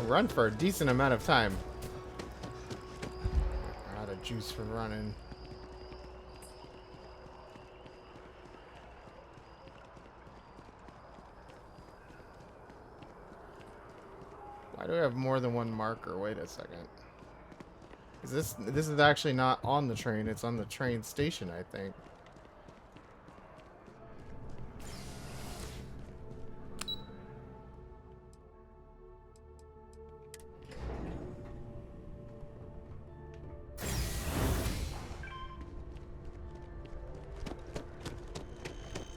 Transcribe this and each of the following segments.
run for a decent amount of time. Out of juice from running. Why do I have more than one marker? Wait a second. Is this is actually not on the train, it's on the train station, I think.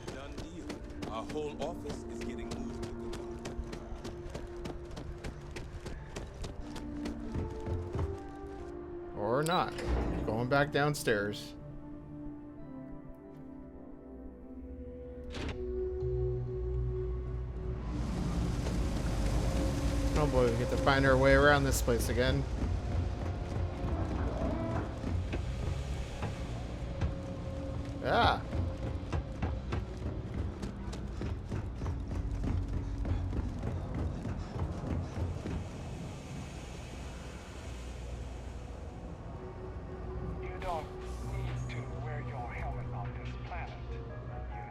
Done deal. Our whole office is getting moved to the north. Or not. Going back downstairs. Oh boy, we get to find our way around this place again. Yeah.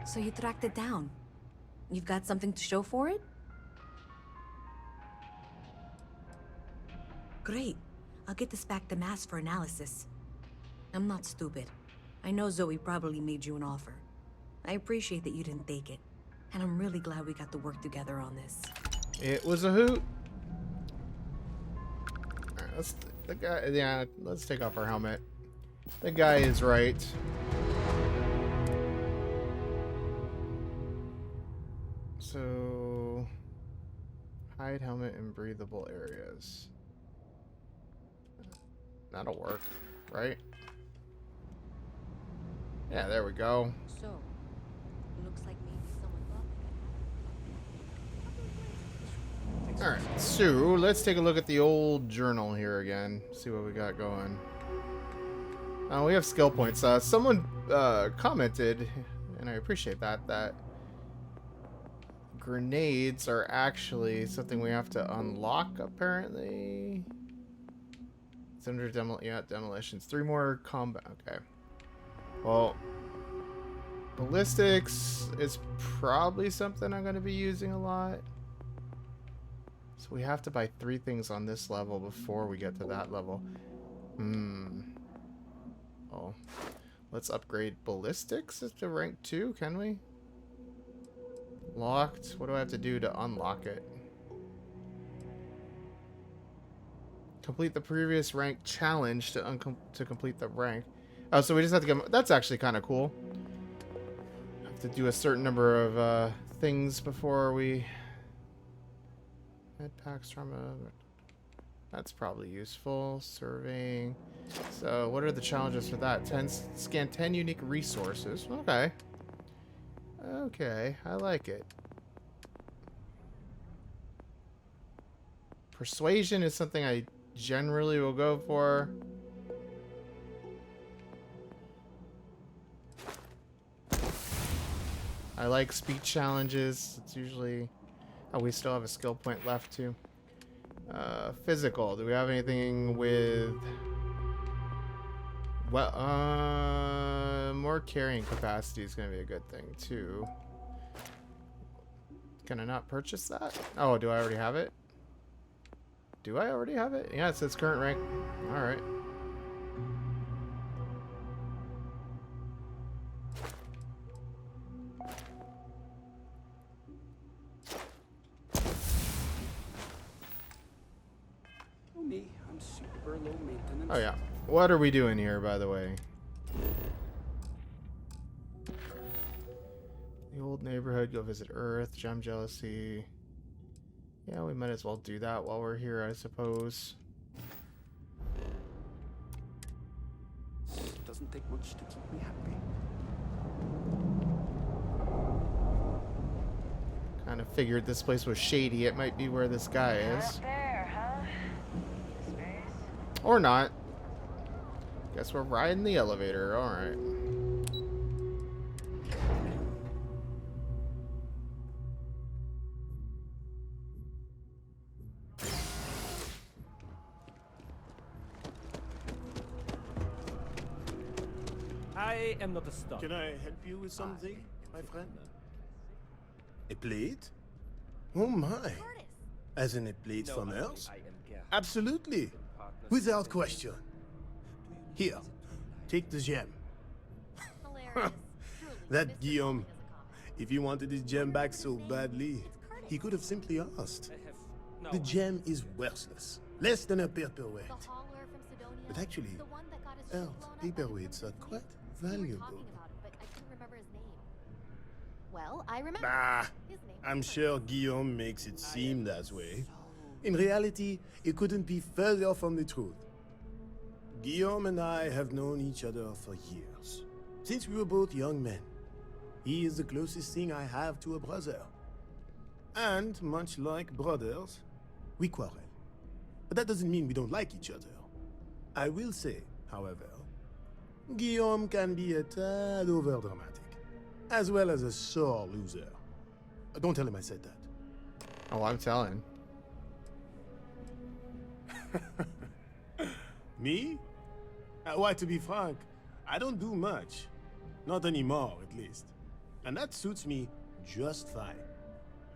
So you tracked it down. You've got something to show for it? Great. I'll get this back to Mass for analysis. I'm not stupid. I know Zoe probably made you an offer. I appreciate that you didn't take it. And I'm really glad we got to work together on this. It was a hoot. Alright, let's take off our helmet. The guy is right. So, hide helmet in breathable areas. That'll work, right? Yeah, there we go. So, looks like maybe someone thought. Alright, so let's take a look at the old journal here again. See what we got going. We have skill points. Someone commented, and I appreciate that, that grenades are actually something we have to unlock, apparently. It's under demolitions. 3 more combat. Okay. Well, ballistics is probably something I'm going to be using a lot. So we have to buy 3 things on this level before we get to that level. Oh. Let's upgrade ballistics to rank 2, can we? Locked. What do I have to do to unlock it? Complete the previous rank challenge to complete the rank. Oh, so we just have to get... That's actually kind of cool. Have to do a certain number of things before we... Med packs trauma... That's probably useful. Surveying. So, what are the challenges for that? Scan 10 unique resources. Okay. Okay, I like it. Persuasion is something I generally will go for. I like speech challenges. It's usually... Oh, we still have a skill point left too. Physical. Do we have anything with... Well, more carrying capacity is going to be a good thing too. Can I not purchase that? Oh, do I already have it? Do I already have it? Yeah, it says current rank. Alright. Me, I'm super low maintenance. Oh yeah. What are we doing here, by the way? The old neighborhood, go visit Earth, gem jealousy. Yeah, we might as well do that while we're here, I suppose. Doesn't take much to keep me happy. Kind of figured this place was shady. It might be where this guy is. Up there, huh? Space? Or not. Guess we're riding the elevator. Alright. I am not a star. Can I help you with something, my friend? A plate? Oh my. As in a plate No, from I- Earth? I am Gerhard. Absolutely. Without question. Here, take the gem. Hilarious. Truly, That Mr. Guillaume, Coleman is a comic. if he wanted his gem back so badly, he could have simply asked. I have no. The gem is worthless. Less than a paperweight. The hauler from Cydonia, But actually, the one that got his ship Earth blown up by the paperweights are Crimson quite Fleet. We were valuable. talking about him, but I couldn't remember his name. Well, I remember. Bah, His name was I'm Curtis. sure Guillaume makes it seem that way. In reality, it couldn't be further from the truth. Guillaume and I have known each other for years, since we were both young men. He is the closest thing I have to a brother. And much like brothers, we quarrel. But that doesn't mean we don't like each other. I will say, however, Guillaume can be a tad overdramatic, as well as a sore loser. Don't tell him I said that. Oh, I'm telling. Me? Why, to be frank, I don't do much. Not anymore, at least. And that suits me just fine.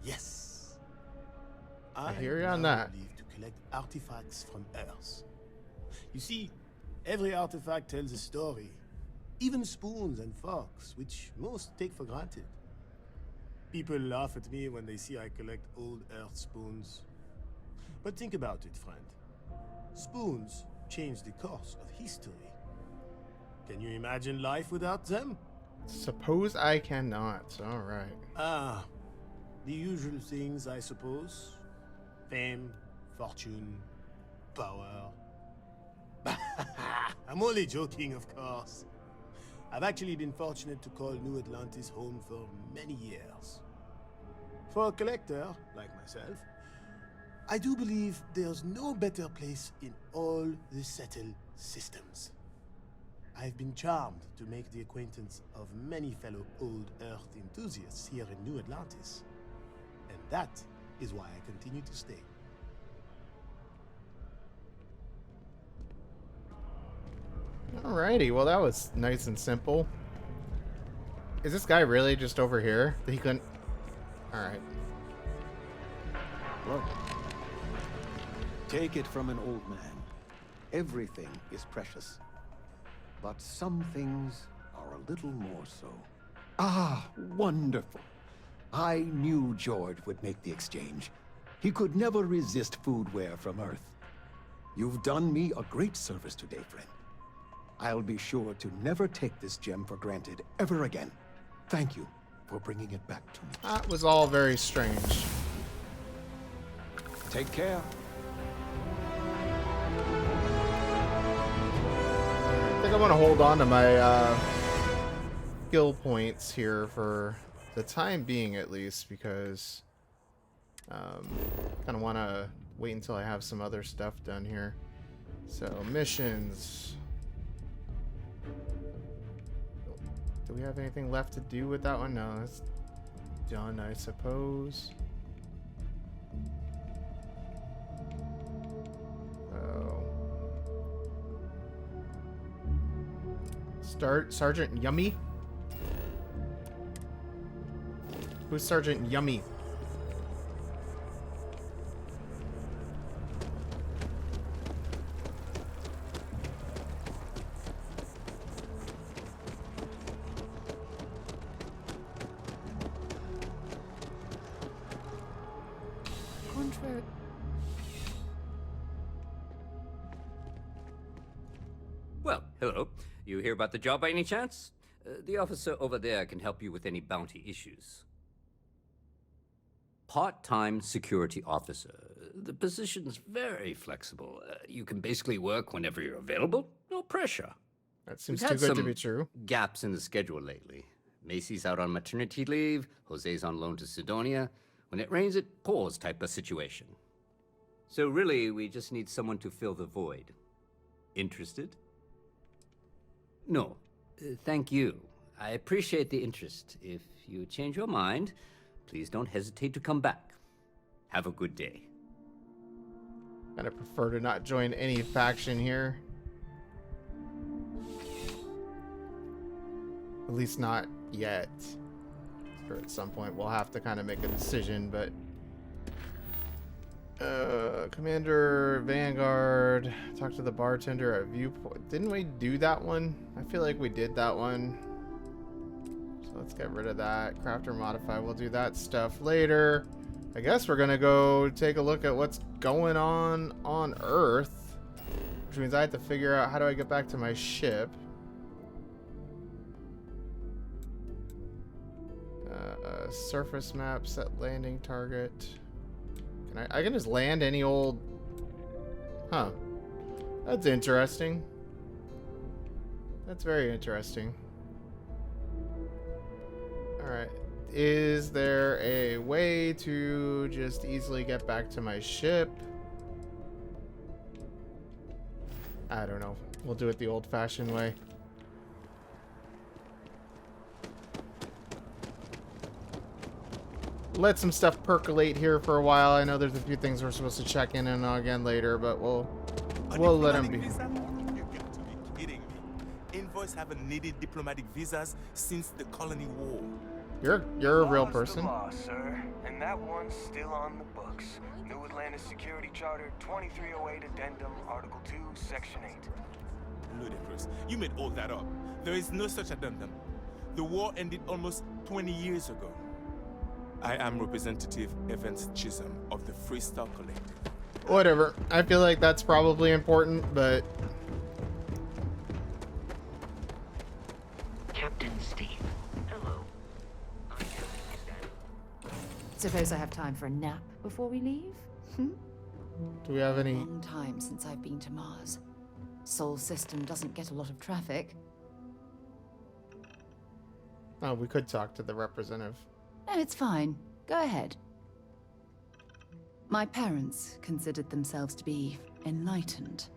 Yes. I hear you on now that. leave to collect artifacts from Earth. You see, every artifact tells a story. Even spoons and forks, which most take for granted. People laugh at me when they see I collect old Earth spoons. But think about it, friend. Spoons change the course of history. Can you imagine life without them? Suppose I cannot. All right. Ah, the usual things, I suppose. Fame, fortune, power. I'm only joking, of course. I've actually been fortunate to call New Atlantis home for many years. For a collector, like myself, I do believe there's no better place in all the settled systems. I've been charmed to make the acquaintance of many fellow old Earth enthusiasts here in New Atlantis. And that is why I continue to stay. Alrighty, well that was nice and simple. Is this guy really just over here? That he couldn't... Alright. Look. Take it from an old man. Everything is precious. But some things are a little more so. Ah, wonderful. I knew George would make the exchange. He could never resist foodware from Earth. You've done me a great service today, friend. I'll be sure to never take this gem for granted ever again. Thank you for bringing it back to me. That was all very strange. Take care. I think I'm gonna hold on to my skill points here for the time being, at least, because kind of want to wait until I have some other stuff done here. So missions. Do we have anything left to do with that one? No, that's done, I suppose. Oh. Sergeant Yummy? Who's Sergeant Yummy? Contract. Well, hello. You hear about the job by any chance? The officer over there can help you with any bounty issues. Part-time security officer. The position's very flexible. You can basically work whenever you're available. No pressure. That seems We've too had good to some be true. gaps in the schedule lately. Macy's out on maternity leave. Jose's on loan to Cydonia. When it rains, it pours type of situation. So really, we just need someone to fill the void. Interested? No. Thank you. I appreciate the interest. If you change your mind, please don't hesitate to come back. Have a good day. I'd prefer to not join any faction here. At least not yet. Or at some point we'll have to kind of make a decision, but... Commander, Vanguard, talk to the bartender at Viewpoint. Didn't we do that one? I feel like we did that one. So let's get rid of that. Craft or modify, we'll do that stuff later. I guess we're gonna go take a look at what's going on Earth. Which means I have to figure out how do I get back to my ship. Surface map, set landing target. I can just land any old... Huh. That's interesting. That's very interesting. Alright. Is there a way to just easily get back to my ship? I don't know. We'll do it the old-fashioned way. Let some stuff percolate here for a while. I know there's a few things we're supposed to check in on again later, but we'll let them be. You got to be kidding me. Envoys haven't needed diplomatic visas since the colony war. You're a real person. Law, sir, and that one's still on the books. New Atlantis Security Charter 2308 Addendum, Article 2, Section 8. Ludicrous. You made all that up. There is no such addendum. The war ended almost 20 years ago. I am Representative Evans Chisholm of the Freestar Collective. Whatever. I feel like that's probably important, but... Captain Steve. Hello. Suppose I have time for a nap before we leave? Do we have any... Long time since I've been to Mars. Sol system doesn't get a lot of traffic. Oh, we could talk to the representative. No, it's fine. Go ahead. My parents considered themselves to be enlightened,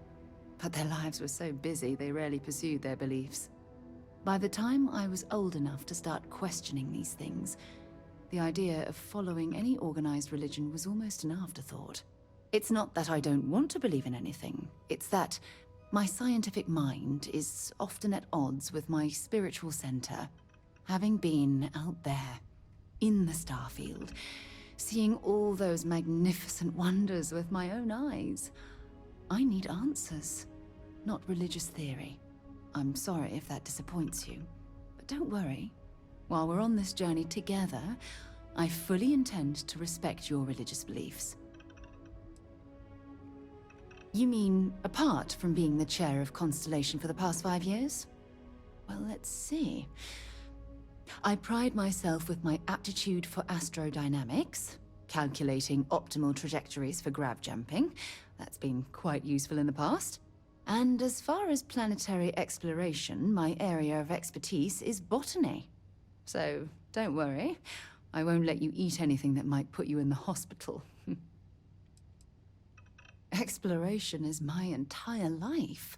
but their lives were so busy they rarely pursued their beliefs. By the time I was old enough to start questioning these things, the idea of following any organized religion was almost an afterthought. It's not that I don't want to believe in anything, it's that my scientific mind is often at odds with my spiritual center, having been out there in the Starfield, seeing all those magnificent wonders with my own eyes. I need answers, not religious theory. I'm sorry if that disappoints you, but don't worry. While we're on this journey together, I fully intend to respect your religious beliefs. You mean apart from being the chair of Constellation for the past 5 years? Well, let's see. I pride myself with my aptitude for astrodynamics, calculating optimal trajectories for grav jumping. That's been quite useful in the past. And as far as planetary exploration, my area of expertise is botany. So don't worry, I won't let you eat anything that might put you in the hospital. Exploration is my entire life.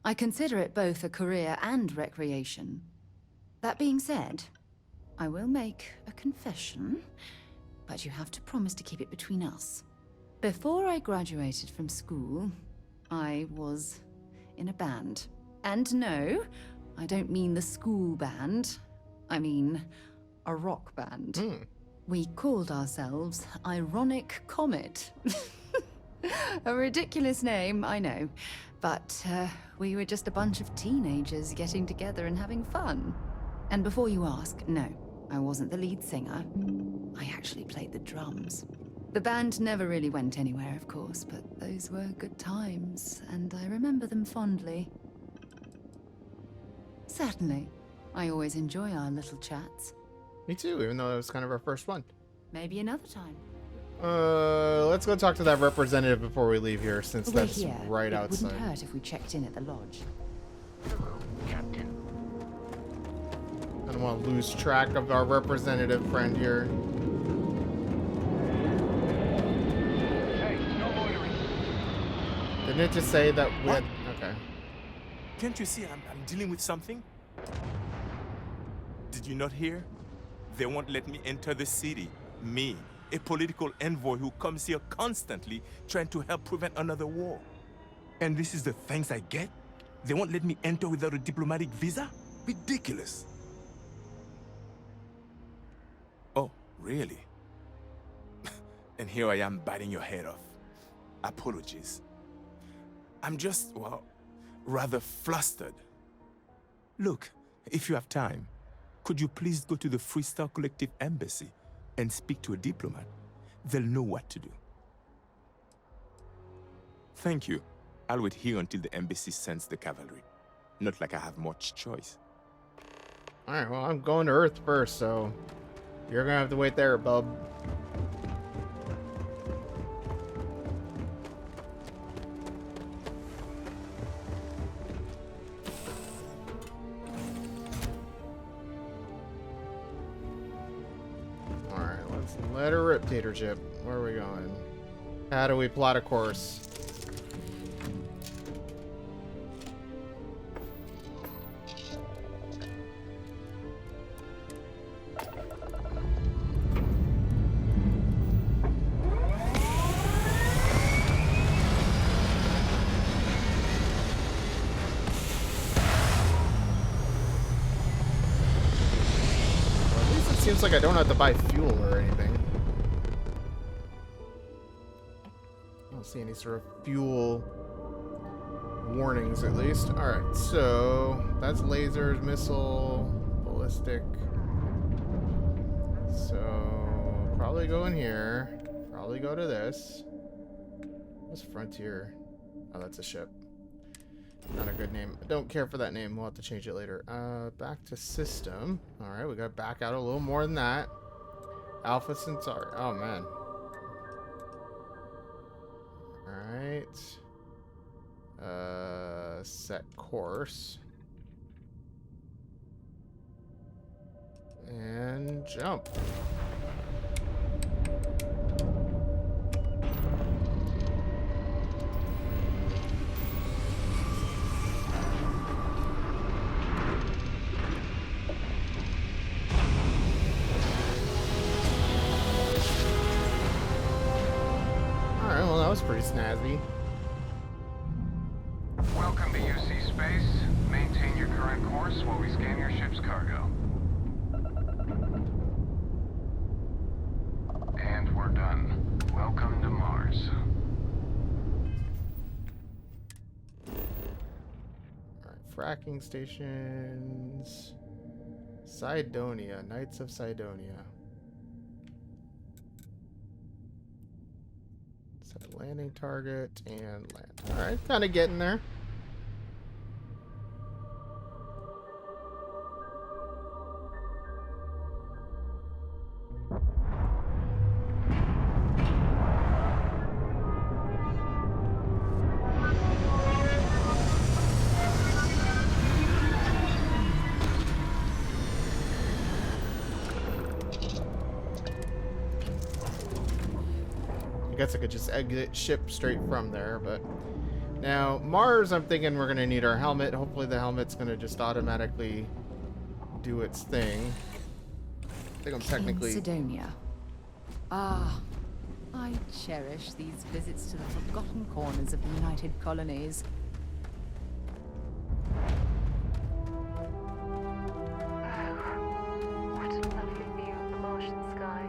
I consider it both a career and recreation. That being said, I will make a confession, but you have to promise to keep it between us. Before I graduated from school, I was in a band. And no, I don't mean the school band. I mean a rock band. We called ourselves Ironic Comet. A ridiculous name, I know. But we were just a bunch of teenagers getting together and having fun. And before you ask, no, I wasn't the lead singer. I actually played the drums. The band never really went anywhere, of course, but those were good times, and I remember them fondly. Certainly. I always enjoy our little chats. Me too, even though it was kind of our first one. Maybe another time. Let's go talk to that representative before we leave here, since We're that's here. right It outside. wouldn't hurt if we checked in at the lodge. Hello, Captain. I don't want to lose track of our representative friend here. Hey, no loitering. Didn't it just say that we had... Okay. Can't you see I'm dealing with something? Did you not hear? They won't let me enter the city. Me, a political envoy who comes here constantly trying to help prevent another war. And this is the thanks I get? They won't let me enter without a diplomatic visa? Ridiculous. Really? And here I am biting your head off. Apologies. I'm just, well, rather flustered. Look, if you have time, could you please go to the Freestar Collective Embassy and speak to a diplomat? They'll know what to do. Thank you. I'll wait here until the embassy sends the cavalry. Not like I have much choice. Alright, well, I'm going to Earth first, so you're gonna have to wait there, bub. Alright, let's let her rip, Tater Chip. Where are we going? How do we plot a course? Seems like I don't have to buy fuel or anything. I don't see any sort of fuel warnings, at least. Alright, so that's lasers, missile, ballistic. So probably go in here. Probably go to this. What's Frontier? Oh, that's a ship. Not a good name. I don't care for that name. We'll have to change it later. Back to system. Alright, we gotta back out a little more than that. Alpha Centauri. Oh, man. Alright. Set course. And jump. Pretty snazzy. Welcome to UC Space. Maintain your current course while we scan your ship's cargo. And we're done. Welcome to Mars. Alright, fracking stations. Cydonia, Knights of Cydonia. Set landing target and land. Alright, kind of getting there. I guess I could just exit ship straight from there, but now Mars, I'm thinking we're gonna need our helmet. Hopefully the helmet's gonna just automatically do its thing. I think I'm technically Cydonia. Ah, I cherish these visits to the forgotten corners of the United Colonies. What a lovely view of the Martian sky.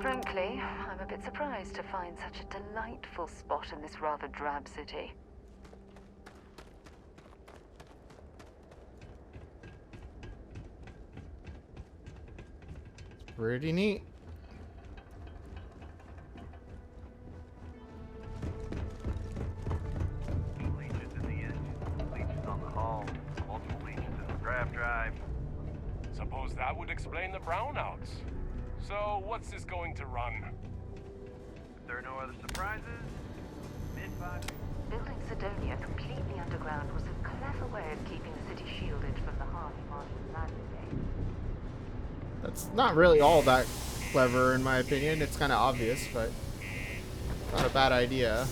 Frankly, I'm a bit surprised to find such a delightful spot in this rather drab city. It's pretty neat. Leeches in the engine, leeches on the hull, multiple leeches in the draft drive. Suppose that would explain the brownouts. So, what's this going to run? If there are no other surprises, mid-5. Building Cydonia completely underground was a clever way of keeping the city shielded from the harsh Martian landscape. That's not really all that clever in my opinion. It's kind of obvious, but not a bad idea.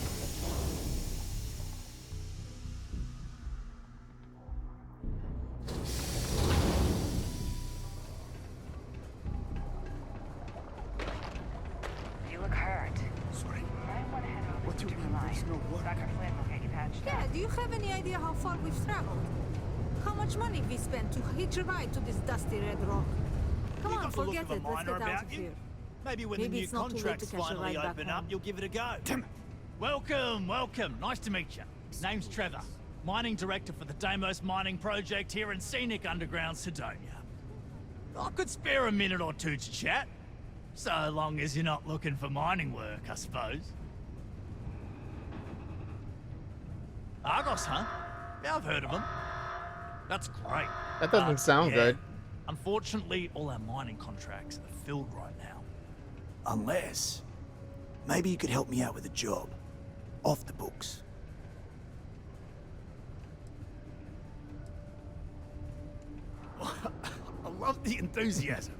Yeah, do you have any idea how far we've traveled? How much money we spent to hitch a ride to this dusty red rock? Come You on, got the look forget of a it. Let's miner get out about of you. here. Maybe when Maybe the new it's not too late to contracts catch a finally ride back open up, home. you'll give it a go. Welcome, welcome. Nice to meet you. Name's Trevor, mining director for the Deimos mining project here in scenic underground Cydonia. I could spare a minute or two to chat, so long as you're not looking for mining work, I suppose. Argos, huh? Yeah, I've heard of them. That's great. That doesn't sound good. Unfortunately, all our mining contracts are filled right now. Unless, maybe you could help me out with a job. Off the books. I love the enthusiasm.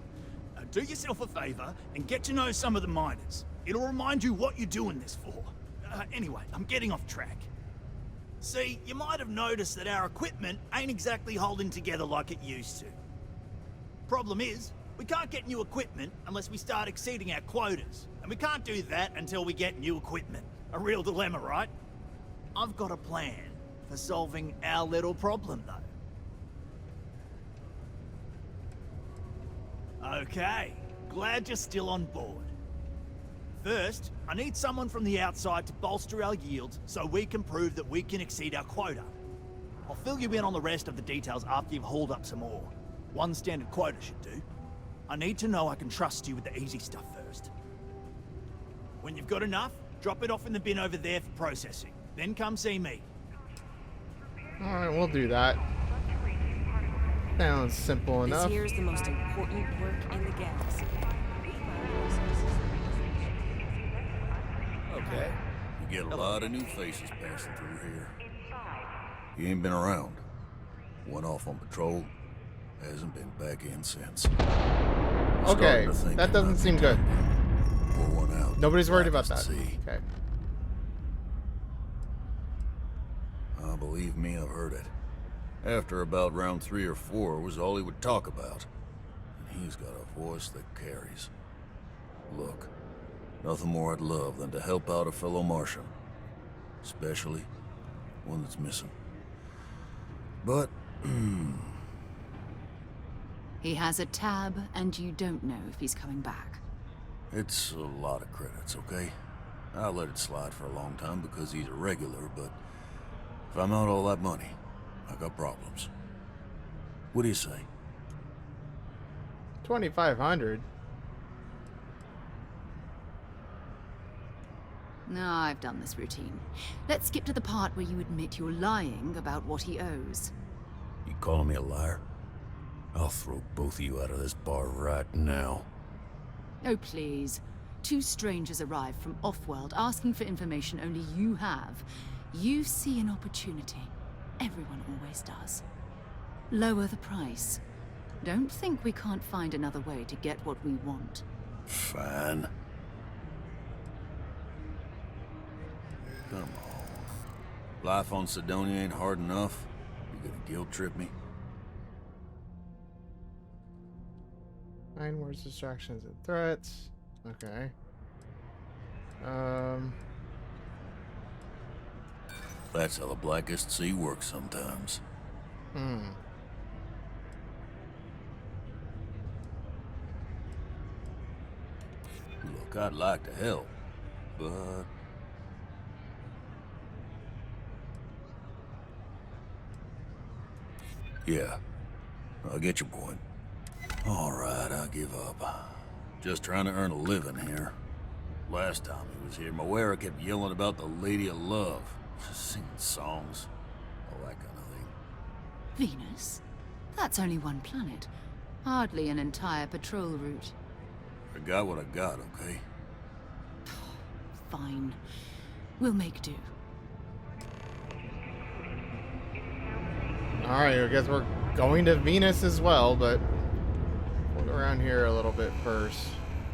Now do yourself a favor and get to know some of the miners. It'll remind you what you're doing this for. Anyway, I'm getting off track. See, you might have noticed that our equipment ain't exactly holding together like it used to. Problem is, we can't get new equipment unless we start exceeding our quotas. And we can't do that until we get new equipment. A real dilemma, right? I've got a plan for solving our little problem, though. Okay, glad you're still on board. First, I need someone from the outside to bolster our yields so we can prove that we can exceed our quota. I'll fill you in on the rest of the details after you've hauled up some ore. One standard quota should do. I need to know I can trust you with the easy stuff first. When you've got enough, drop it off in the bin over there for processing. Then come see me. Alright, we'll do that. Sounds simple enough. This here's the most important work in the galaxy. Okay. You get a lot of new faces passing through here. You ain't been around. Went off on patrol. Hasn't been back in since. Okay, that doesn't seem good. Pour one out. Nobody's worried about that. Okay. Believe me, I've heard it. After about round 3 or 4 was all he would talk about. And he's got a voice that carries. Look, nothing more I'd love than to help out a fellow Martian. Especially one that's missing. But, He has a tab, and you don't know if he's coming back. it's a lot of credits, okay? I let it slide for a long time because he's a regular, but if I'm out all that money, I got problems. What do you say? 2,500. No, I've done this routine. Let's skip to the part where you admit you're lying about what he owes. You calling me a liar? I'll throw both of you out of this bar right now. Oh, please. 2 strangers arrive from off-world asking for information only you have. You see an opportunity. Everyone always does. Lower the price. Don't think we can't find another way to get what we want. Fine. Come on. Life on Cydonia ain't hard enough. You gonna guilt trip me? 9 words, distractions, and threats. Okay. That's how the Blackest Sea works sometimes. Look, I'd like to help, but... Yeah, I get your point. All right, I'll give up. Just trying to earn a living here. Last time he was here, Moira kept yelling about the Lady of Love. Singing songs. All that kind of thing. Venus? That's only one planet. Hardly an entire patrol route. I got what I got, okay? Fine. We'll make do. Alright, I guess we're going to Venus as well, but we'll go around here a little bit first.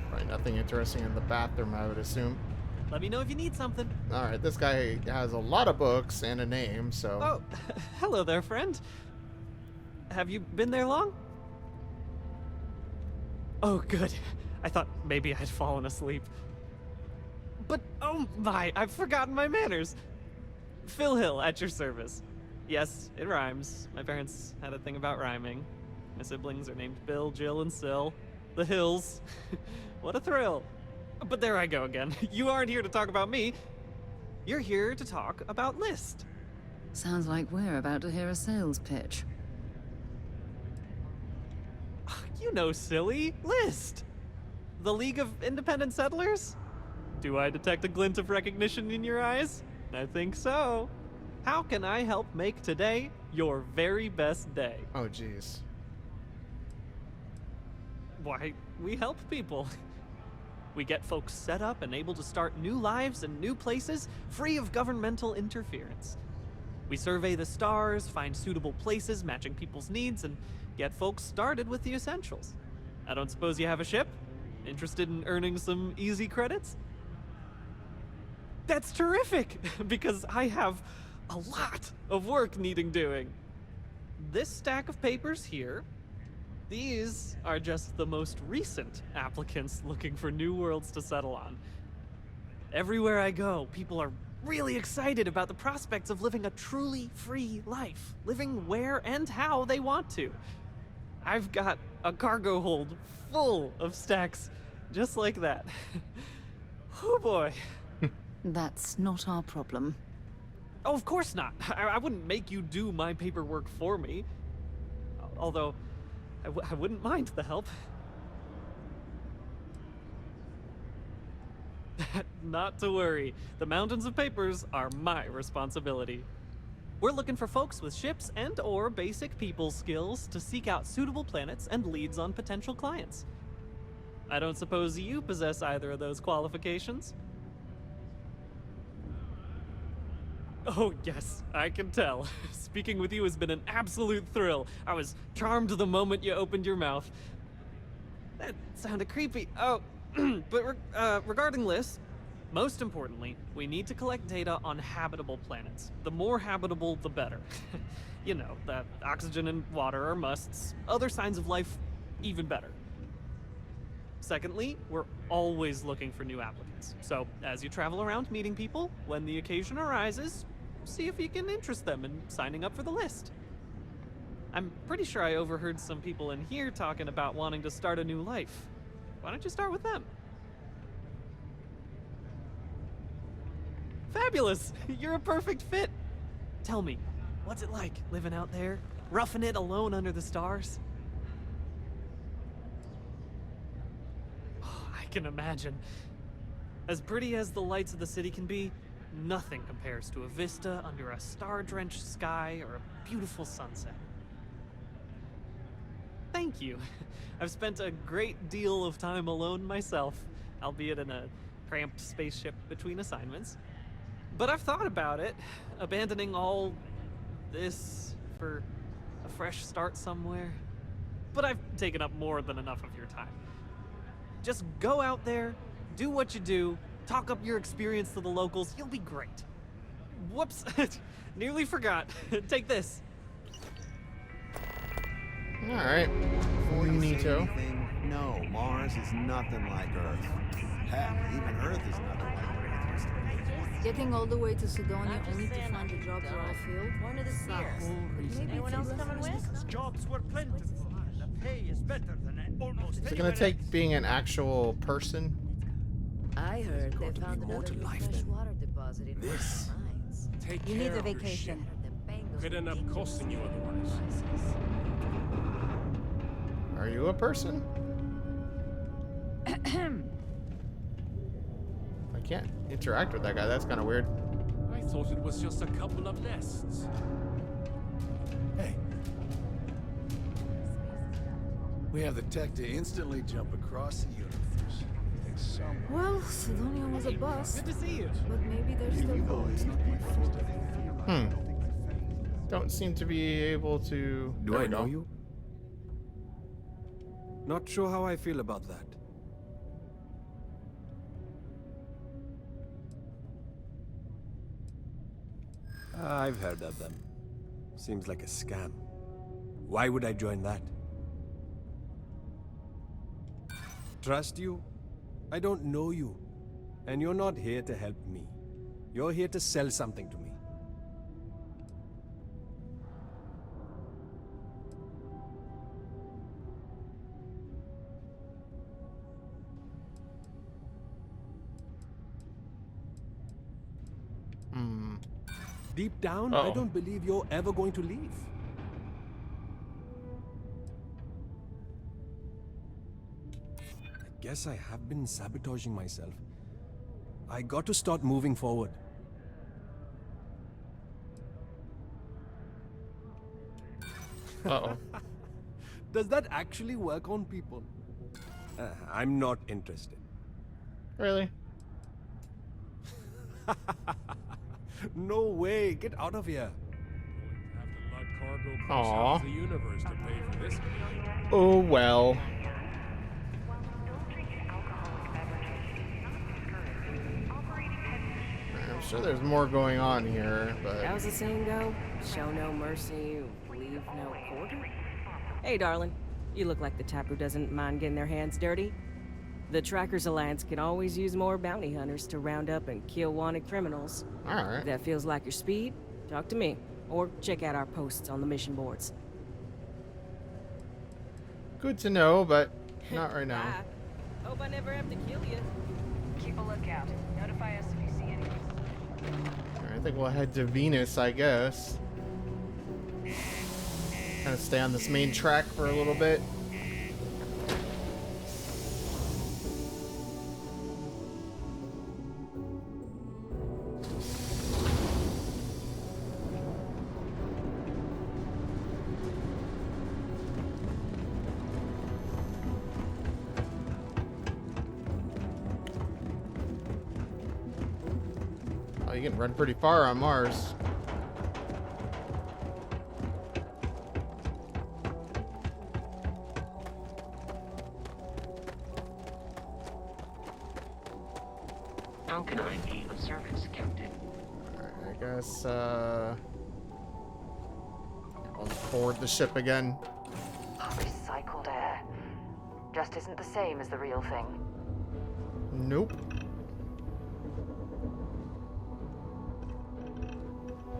Probably nothing interesting in the bathroom, I would assume. Let me know if you need something. Alright, this guy has a lot of books and a name, so... Oh, hello there, friend. Have you been there long? Oh, good. I thought maybe I'd fallen asleep. But, oh my, I've forgotten my manners. Phil Hill, at your service. Yes, it rhymes. My parents had a thing about rhyming. My siblings are named Bill, Jill, and Sil. the hills. What a thrill. But there I go again. You aren't here to talk about me. You're here to talk about List. Sounds like we're about to hear a sales pitch. You know, silly. List. The League of Independent Settlers? Do I detect a glint of recognition in your eyes? I think so. How can I help make today your very best day? Oh, jeez. Why, we help people. We get folks set up and able to start new lives in new places, free of governmental interference. We survey the stars, find suitable places matching people's needs, and get folks started with the essentials. I don't suppose you have a ship? Interested in earning some easy credits? That's terrific, because I have a lot of work needing doing. This stack of papers here, these are just the most recent applicants looking for new worlds to settle on. Everywhere I go, people are really excited about the prospects of living a truly free life, living where and how they want to. I've got a cargo hold full of stacks just like that. Oh boy. That's not our problem. Oh, of course not. I wouldn't make you do my paperwork for me. Although, I wouldn't mind the help. Not to worry. The mountains of papers are my responsibility. We're looking for folks with ships and or basic people skills to seek out suitable planets and leads on potential clients. I don't suppose you possess either of those qualifications? Oh yes, I can tell. Speaking with you has been an absolute thrill. I was charmed the moment you opened your mouth. That sounded creepy. Oh, but regarding lists, most importantly, we need to collect data on habitable planets. The more habitable, the better. You know, that oxygen and water are musts. Other signs of life, even better. Secondly, we're always looking for new applicants. So, as you travel around meeting people, when the occasion arises, see if you can interest them in signing up for the list. I'm pretty sure I overheard some people in here talking about wanting to start a new life. Why don't you start with them? Fabulous! You're a perfect fit! Tell me, what's it like living out there, roughing it alone under the stars? Oh, I can imagine. As pretty as the lights of the city can be, nothing compares to a vista under a star-drenched sky or a beautiful sunset. Thank you. I've spent a great deal of time alone myself, albeit in a cramped spaceship between assignments. But I've thought about it, abandoning all this for a fresh start somewhere. But I've taken up more than enough of your time. Just go out there, do what you do, talk up your experience to the locals, you'll be great. Whoops, nearly forgot. Take this. Alright. Neato. No, Mars is nothing like Earth. Heck, even Earth is nothing like what Earth used to be. Getting all the way to Cydonia only to find the jobs are all filled. One of the spheres. Anyone else coming with? Jobs were plentiful. The pay is better than almost Is it gonna take being an actual person? I heard they found another fresh water deposit in This. mines. Take You care need a of your vacation. ship. Could end up costing you otherwise. Are you a person? I can't interact with that guy. That's kind of weird. I thought it was just a couple of nests. Hey. We have the tech to instantly jump across the universe. Well, Cydonia was a bust. Good to see you. But maybe there's still hope. Don't seem to be able to... Do There I we know go. you? Not sure how I feel about that. I've heard of them. Seems like a scam. Why would I join that? Trust you? I don't know you. And you're not here to help me. You're here to sell something to me. Deep down, Uh-oh. I don't believe you're ever going to leave. I guess I have been sabotaging myself. I got to start moving forward. Uh-oh. Does that actually work on people? I'm not interested. Really? No way, get out of here. Have to lug cargo across Aw. half the universe to pay for this. Oh, well. I'm sure there's more going on here, but... How's the saying go? Show no mercy, leave no quarter? Hey, darling. You look like the type who doesn't mind getting their hands dirty. The Trackers Alliance can always use more bounty hunters to round up and kill wanted criminals. Alright. If that feels like your speed, talk to me. Or check out our posts on the mission boards. Good to know, but not right now. Bye. Hope I never have to kill you. Keep a lookout. Notify us if you see anything. Alright, I think we'll head to Venus, I guess. Kind of stay on this main track for a little bit. Oh, you can run pretty far on Mars. How can I be of service, Captain? Alright, I guess, I'll board the ship again. Recycled air. Just isn't the same as the real thing. Nope.